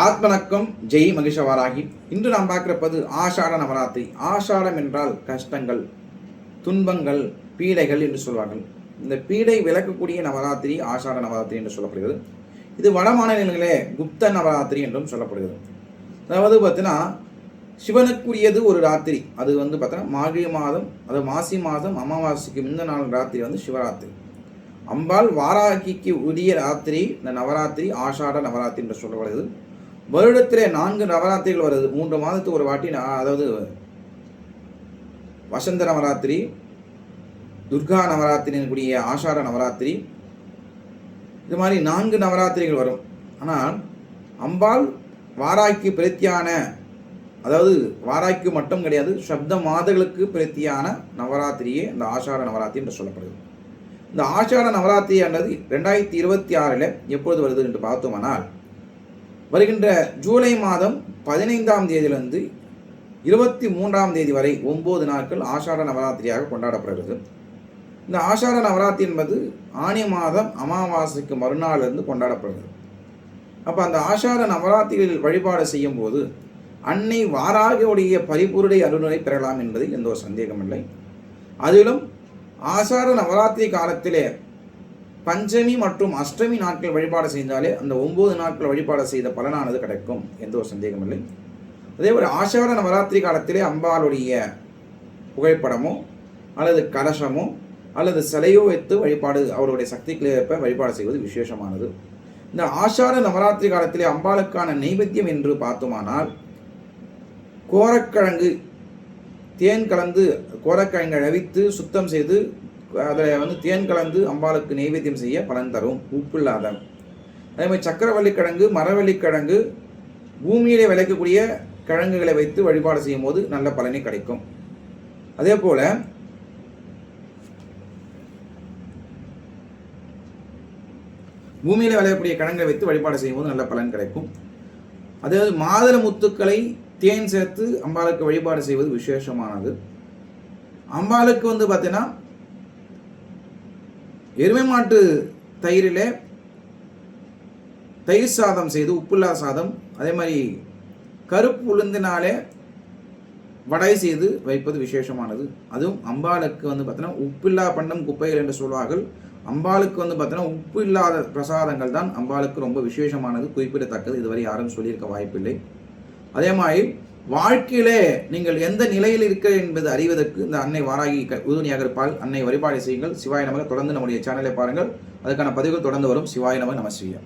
ஆத்மனக்கம் ஜெய் மகிஷவாராகி. இன்று நாம் பார்க்கிறப்பது ஆஷாட நவராத்திரி. ஆஷாடம் என்றால் கஷ்டங்கள், துன்பங்கள், பீடைகள் என்று சொல்வார்கள். இந்த பீடை விளக்கக்கூடிய நவராத்திரி ஆஷாட நவராத்திரி என்று சொல்லப்படுகிறது. இது வட மாநிலங்களிலே குப்த நவராத்திரி என்றும் சொல்லப்படுகிறது. அதாவது பார்த்தீங்கன்னா சிவனுக்குரியது ஒரு ராத்திரி. அது பார்த்தீங்கன்னா மார்கழி மாதம், அது மாசி மாதம் அமாவாசைக்கு முந்த நாள் ராத்திரி சிவராத்திரி. அம்பாள் வாராகிக்கு உரிய ராத்திரி இந்த நவராத்திரி ஆஷாட நவராத்திரி என்று சொல்லப்படுகிறது. வருடத்திலே 4 நவராத்திரிகள் வருது. 3 மாதத்துக்கு ஒரு வாட்டி. அதாவது வசந்த நவராத்திரி, துர்கா நவராத்திரின்னு கூடிய ஆஷாட நவராத்திரி, இது மாதிரி 4 நவராத்திரிகள் வரும். ஆனால் அம்பாள் வாராய்க்கு பிரத்தியான, அதாவது வாராய்க்கு மட்டும் கிடையாது, சப்த மாதங்களுக்கு பிரத்தியான நவராத்திரியே இந்த ஆஷாட நவராத்திரி என்று சொல்லப்படுது. இந்த ஆஷாட நவராத்திரி ஆனது 2026 எப்பொழுது வருது என்று பார்த்தோமானால், வருகின்ற ஜூலை மாதம் 15ஆம் தேதியிலிருந்து 23ஆம் தேதி வரை 9 நாட்கள் ஆஷாட நவராத்திரியாக கொண்டாடப்படுகிறது. இந்த ஆஷாட நவராத்திரி என்பது ஆனி மாதம் அமாவாசைக்கு மறுநாளிலிருந்து கொண்டாடப்படுகிறது. அப்போ அந்த ஆஷாட நவராத்திரிகளில் வழிபாடு செய்யும் போது அன்னை வாராகியுடைய பரிபூரண அருளை பெறலாம் என்பதில் எந்த ஒரு சந்தேகமில்லை. அதிலும் ஆஷாட நவராத்திரி காலத்திலே பஞ்சமி மற்றும் அஷ்டமி நாட்கள் வழிபாடு செய்தாலே அந்த 9 நாட்கள் வழிபாடு செய்த பலனானது கிடைக்கும், எந்த ஒரு சந்தேகமில்லை. அதே ஒரு ஆஷாட நவராத்திரி காலத்திலே அம்பாளுடைய புகைப்படமோ அல்லது கலசமோ அல்லது சிலையோ வைத்து வழிபாடு, அவருடைய சக்திக்கு ஏற்ப வழிபாடு செய்வது விசேஷமானது. இந்த ஆஷாட நவராத்திரி காலத்திலே அம்பாளுக்கான நைவேத்தியம் என்று பார்த்தோமானால், கோரக்கிழங்கு தேன் கலந்து, கோரக்கிழங்கை அவித்து சுத்தம் செய்து அதில் தேன் கலந்து அம்பாளுக்கு நைவேத்தியம் செய்ய பலன் தரும், உப்பு இல்லாத. அதே மாதிரி சக்கரவள்ளிக்கிழங்கு, மரவள்ளிக்கிழங்கு, பூமியிலே விளைக்கக்கூடிய கிழங்குகளை வைத்து வழிபாடு செய்யும் போது நல்ல பலனை கிடைக்கும். அதே போல பூமியில விளையக்கூடிய கிழங்குகளை வைத்து வழிபாடு செய்யும் போது நல்ல பலன் கிடைக்கும். அதாவது மாதுளை முத்துக்களை தேன் சேர்த்து அம்பாளுக்கு வழிபாடு செய்வது விசேஷமானது. அம்பாளுக்கு பார்த்தீங்கன்னா எருமை மாட்டு தயிரில் தயிர் சாதம் செய்து, உப்புல்லா சாதம், அதே மாதிரி கருப்பு உளுந்தினாலே வடை செய்து வைப்பது விசேஷமானது. அதுவும் அம்பாளுக்கு பார்த்தீங்கன்னா உப்பில்லா பண்டம் குப்பைகள் என்று சொல்வார்கள். அம்பாளுக்கு பார்த்தீங்கன்னா உப்பு இல்லாத பிரசாதங்கள் தான் அம்பாளுக்கு ரொம்ப விசேஷமானது, குறிப்பிடத்தக்கது. இதுவரை யாரும் சொல்லியிருக்க வாய்ப்பில்லை. அதே மாதிரி வாழ்க்கையிலே நீங்கள் எந்த நிலையில் இருக்க என்பது அறிவதற்கு இந்த அன்னை வாராகி உறுதுணையாக இருப்பால். அன்னை வழிபாடு செய்யுங்கள். சிவாய நமக. தொடர்ந்து நம்முடைய சேனலை பாருங்கள், அதுக்கான பதிவுகள் தொடர்ந்து வரும். சிவாய நமக. நம சிவாய.